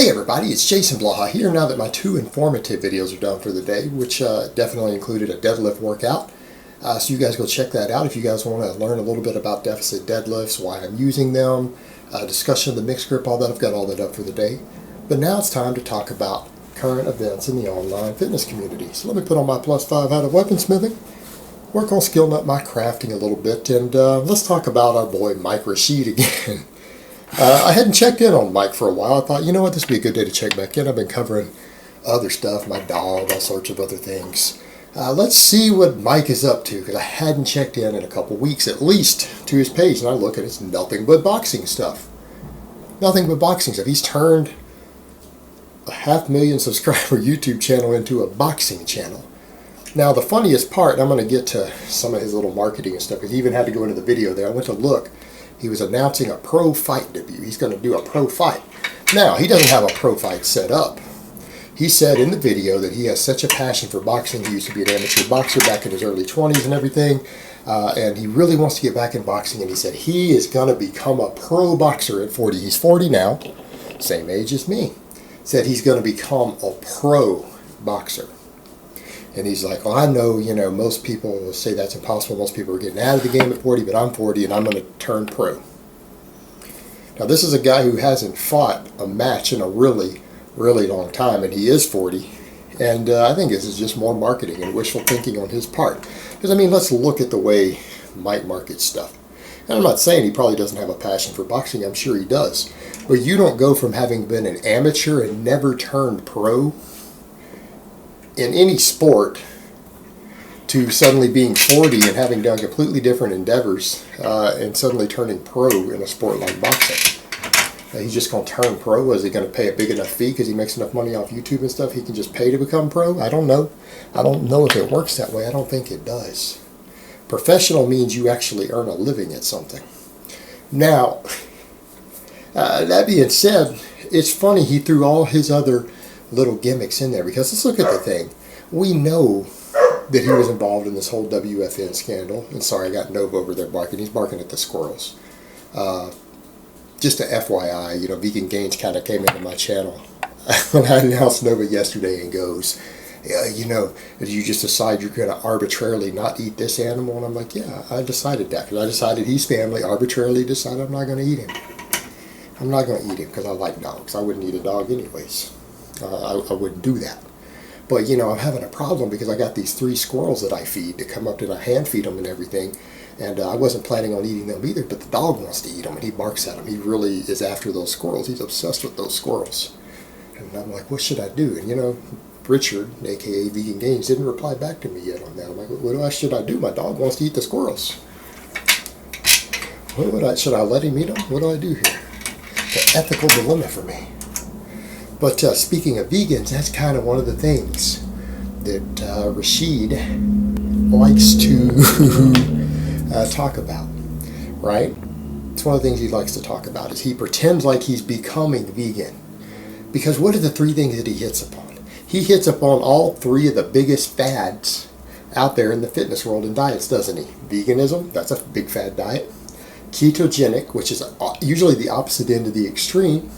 Hey everybody, it's Jason Blaha here now that my 2 informative videos are done for the day, which definitely included a deadlift workout. So you guys go check that out if you guys want to learn a little bit about deficit deadlifts, why I'm using them, discussion of the mixed grip, all that. I've got all that up for the day. But now it's time to talk about current events in the online fitness community. So let me put on my +5 hat of weaponsmithing, work on skilling up my crafting a little bit, and let's talk about our boy Mike Rashid again. I hadn't checked in on Mike for a while. I thought, you know what, this would be a good day to check back in. I've been covering other stuff, my dog, all sorts of other things. Let's see what Mike is up to, because I hadn't checked in a couple weeks at least to his page, and I look at it's nothing but boxing stuff. Nothing but boxing stuff. He's turned a 500,000 subscriber YouTube channel into a boxing channel. Now the funniest part, and I'm going to get to some of his little marketing and stuff, because he even had to go into the video there. I went to look. He was announcing a pro fight debut. He's going to do a pro fight. Now, he doesn't have a pro fight set up. He said in the video that he has such a passion for boxing. He used to be an amateur boxer back in his early 20s and everything. And he really wants to get back in boxing. And he said he is going to become a pro boxer at 40. He's 40 now, same age as me. Said he's going to become a pro boxer. And he's like, well, I know, most people will say that's impossible. Most people are getting out of the game at 40, but I'm 40 and I'm going to turn pro. Now, this is a guy who hasn't fought a match in a really, really long time, and he is 40. And I think this is just more marketing and wishful thinking on his part. Because, let's look at the way Mike markets stuff. And I'm not saying he probably doesn't have a passion for boxing. I'm sure he does. But you don't go from having been an amateur and never turned pro in any sport to suddenly being 40 and having done completely different endeavors and suddenly turning pro in a sport like boxing. He's just going to turn pro? Is he going to pay a big enough fee because he makes enough money off YouTube and stuff he can just pay to become pro? I don't know. I don't know if it works that way. I don't think it does. Professional means you actually earn a living at something. Now, that being said, it's funny he threw all his other little gimmicks in there, because let's look at the thing. We know that he was involved in this whole WFN scandal. And sorry, I got Nova over there barking. He's barking at the squirrels. Just a FYI, Vegan Gains kind of came into my channel when I announced Nova yesterday and goes, did you just decide you're going to arbitrarily not eat this animal? And I'm like, yeah, I decided that, because I decided he's family, arbitrarily decided I'm not going to eat him. I'm not going to eat him because I like dogs. I wouldn't eat a dog anyways. I wouldn't do that. But, I'm having a problem because I got these 3 squirrels that I feed to come up and I hand feed them and everything. And I wasn't planning on eating them either, but the dog wants to eat them and he barks at them. He really is after those squirrels. He's obsessed with those squirrels. And I'm like, what should I do? And, Richard, a.k.a. Vegan Gains, didn't reply back to me yet on that. I'm like, what should I do? My dog wants to eat the squirrels. Should I let him eat them? What do I do here? The ethical dilemma for me. But speaking of vegans, that's kind of one of the things that Rashid likes to talk about, right? It's one of the things he likes to talk about, is he pretends like he's becoming vegan. Because what are the 3 things that he hits upon? He hits upon all 3 of the biggest fads out there in the fitness world and diets, doesn't he? Veganism, that's a big fad diet. Ketogenic, which is usually the opposite end of the extreme,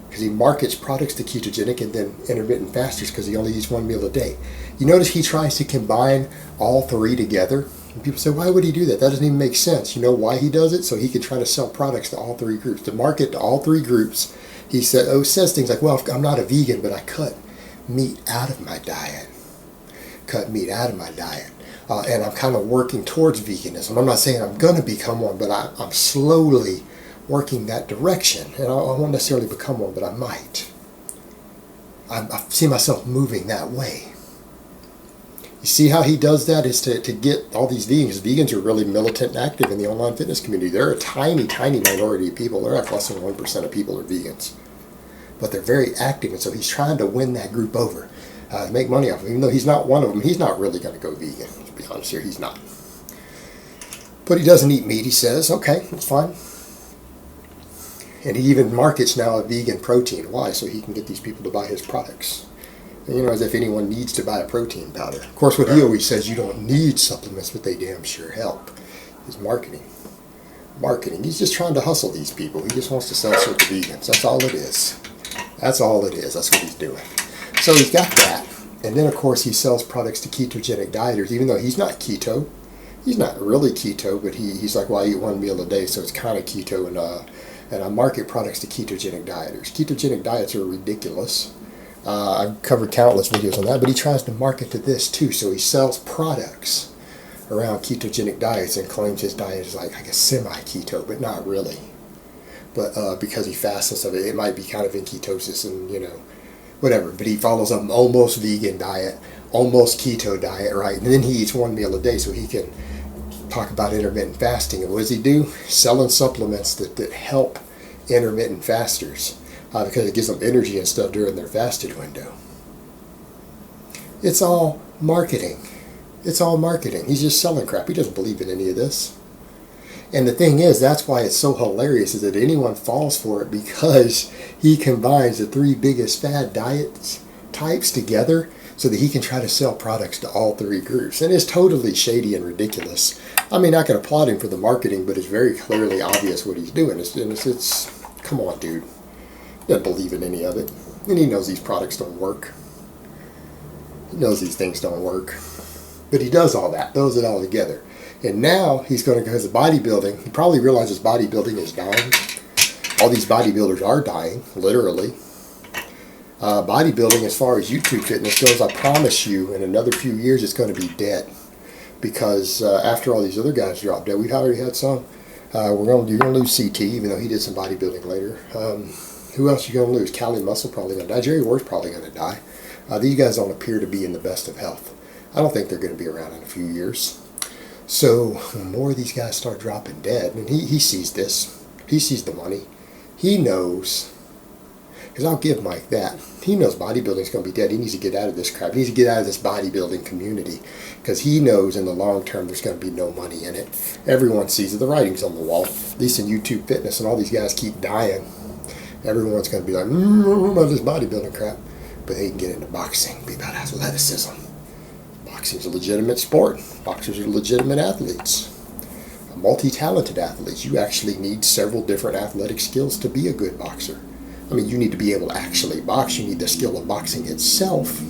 because he markets products to ketogenic, and then intermittent fasters because he only eats 1 meal a day. You notice he tries to combine all 3 together. And people say, why would he do that? That doesn't even make sense. You know why he does it? So he can try to sell products to all 3 groups. To market to all 3 groups, he says things like, well, I'm not a vegan, but I cut meat out of my diet. And I'm kind of working towards veganism. I'm not saying I'm going to become one, but I'm slowly working that direction. And I won't necessarily become one, but I might. I see myself moving that way. You see how he does that is to get all these vegans. Vegans are really militant and active in the online fitness community. They're a tiny, tiny minority of people. They're like less than 1% of people are vegans. But they're very active, and so he's trying to win that group over. Make money off of him. Even though he's not one of them, he's not really going to go vegan. To be honest here, he's not. But he doesn't eat meat, he says. Okay, that's fine. And he even markets now a vegan protein. Why? So he can get these people to buy his products. And, as if anyone needs to buy a protein powder. Of course, what he always says, you don't need supplements, but they damn sure help, is marketing. He's just trying to hustle these people. He just wants to sell shit to vegans. That's all it is. That's all it is. That's what he's doing. So he's got that. And then, of course, he sells products to ketogenic dieters, even though he's not keto. He's not really keto, but he's like, well, I eat one meal a day, so it's kind of keto. And I market products to ketogenic dieters. Ketogenic diets are ridiculous. I've covered countless videos on that, but he tries to market to this too. So he sells products around ketogenic diets and claims his diet is like, I guess, semi-keto, but not really. But because he fasts and stuff, it might be kind of in ketosis and, whatever. But he follows an almost vegan diet, almost keto diet, right? And then he eats one meal a day so he can talk about intermittent fasting. And what does he do? Selling supplements that help intermittent fasters because it gives them energy and stuff during their fasted window. It's all marketing. It's all marketing. He's just selling crap. He doesn't believe in any of this. And the thing is, that's why it's so hilarious, is that anyone falls for it because he combines the three biggest fad diet types together so that he can try to sell products to all three groups. And it's totally shady and ridiculous. I mean, I can applaud him for the marketing, but it's very clearly obvious what he's doing. It's come on, dude. He doesn't believe in any of it. And he knows these products don't work. He knows these things don't work. But he does all that, throws it all together. And now he's going to go to bodybuilding. He probably realizes bodybuilding is dying. All these bodybuilders are dying, literally. Bodybuilding, as far as YouTube fitness goes, I promise you, in another few years, it's going to be dead. Because after all these other guys drop dead, we've already had some. You're going to lose CT, even though he did some bodybuilding later. Who else are you going to lose? Cali Muscle probably going to die. Jerry Ward's probably going to die. These guys don't appear to be in the best of health. I don't think they're going to be around in a few years. So when more of these guys start dropping dead, and he sees this, he sees the money, he knows, because I'll give Mike that, he knows bodybuilding is going to be dead. He needs to get out of this crap. He needs to get out of this bodybuilding community, because he knows in the long term there's going to be no money in it. Everyone sees it. The writing's on the wall. At least in YouTube fitness, and all these guys keep dying. Everyone's going to be like, what about this bodybuilding crap? But they can get into boxing, be about athleticism. Boxing's a legitimate sport. Boxers are legitimate athletes. Multi-talented athletes. You actually need several different athletic skills to be a good boxer. I mean, you need to be able to actually box. You need the skill of boxing itself.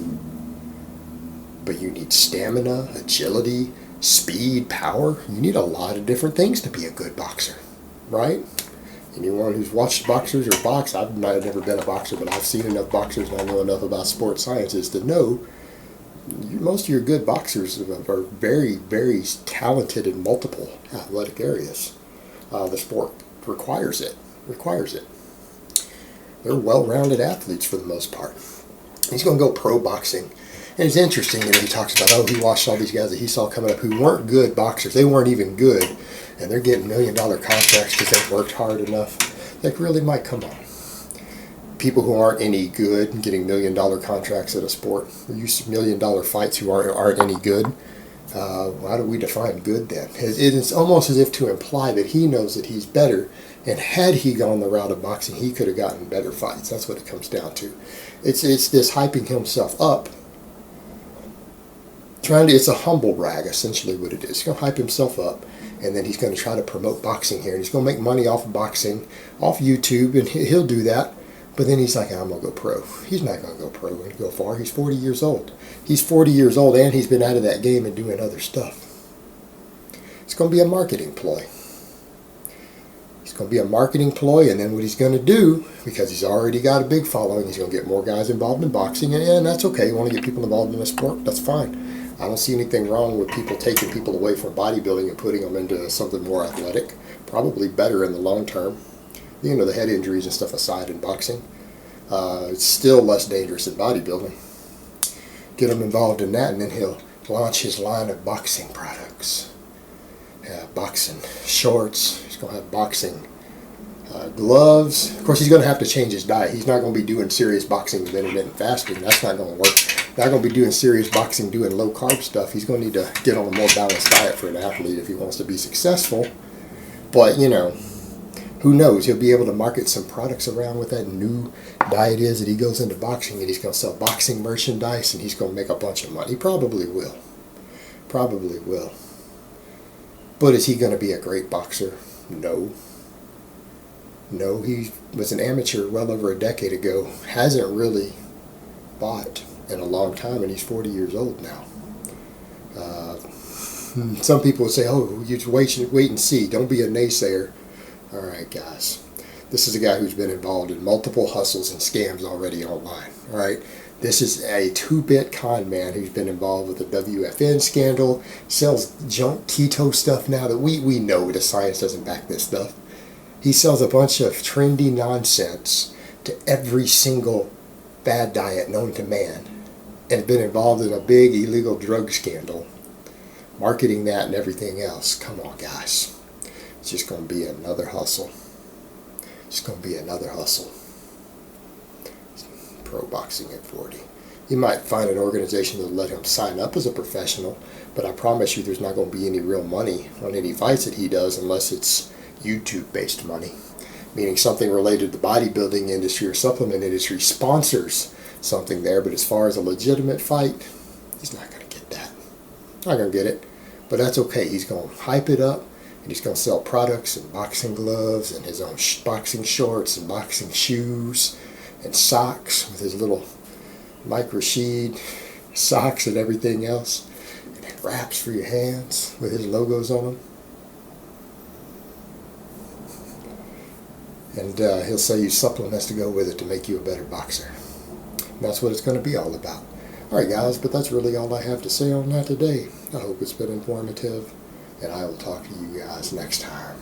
But you need stamina, agility, speed, power. You need a lot of different things to be a good boxer, right? Anyone who's watched boxers or box, I've never been a boxer, but I've seen enough boxers and I know enough about sports sciences to know most of your good boxers are very, very talented in multiple athletic areas. The sport requires it. They're well-rounded athletes for the most part. He's going to go pro boxing. And it's interesting, he talks about, he watched all these guys that he saw coming up who weren't good boxers. They weren't even good. And they're getting $1 million contracts because they worked hard enough. Like, really, Mike, come on. People who aren't any good and getting $1 million contracts at a sport, or you $1 million fights who aren't any good. How do we define good then? It's almost as if to imply that he knows that he's better, and had he gone the route of boxing, he could have gotten better fights. That's what it comes down to. It's this hyping himself up. It's a humble brag, essentially what it is. He's going to hype himself up, and then he's going to try to promote boxing here, and he's going to make money off of boxing, off YouTube, and he'll do that. But then he's like, I'm going to go pro. He's not going to go pro and go far. He's 40 years old. He's 40 years old, and he's been out of that game and doing other stuff. It's going to be a marketing ploy. It's going to be a marketing ploy, and then what he's going to do, because he's already got a big following, he's going to get more guys involved in boxing, and that's okay. You want to get people involved in the sport? That's fine. I don't see anything wrong with people taking people away from bodybuilding and putting them into something more athletic. Probably better in the long term. The head injuries and stuff aside in boxing. It's still less dangerous than bodybuilding. Get him involved in that, and then he'll launch his line of boxing products. Boxing shorts. He's going to have boxing gloves. Of course, he's going to have to change his diet. He's not going to be doing serious boxing with intermittent fasting. That's not going to work. Not going to be doing serious boxing doing low-carb stuff. He's going to need to get on a more balanced diet for an athlete if he wants to be successful. But, who knows? He'll be able to market some products around what that new diet is that he goes into boxing, and he's going to sell boxing merchandise, and he's going to make a bunch of money. He probably will. Probably will. But is he going to be a great boxer? No. No, he was an amateur well over a decade ago. Hasn't really fought in a long time, and he's 40 years old now. Some people say, oh, you wait and see. Don't be a naysayer. All right, guys. This is a guy who's been involved in multiple hustles and scams already online. All right. This is a two-bit con man who's been involved with the WFN scandal, sells junk keto stuff now that we know the science doesn't back this stuff. He sells a bunch of trendy nonsense to every single fad diet known to man, and been involved in a big illegal drug scandal, marketing that and everything else. Come on, guys. It's just going to be another hustle. It's going to be another hustle. Pro boxing at 40. You might find an organization that'll let him sign up as a professional, but I promise you there's not going to be any real money on any fights that he does unless it's YouTube-based money, meaning something related to the bodybuilding industry or supplement industry sponsors something there. But as far as a legitimate fight, he's not going to get that. Not going to get it, but that's okay. He's going to hype it up, and he's going to sell products and boxing gloves and his own boxing shorts and boxing shoes and socks with his little Mike Rashid socks and everything else, and wraps for your hands with his logos on them. And he'll sell you supplements to go with it to make you a better boxer. And that's what it's going to be all about. All right, guys, but that's really all I have to say on that today. I hope it's been informative, and I will talk to you guys next time.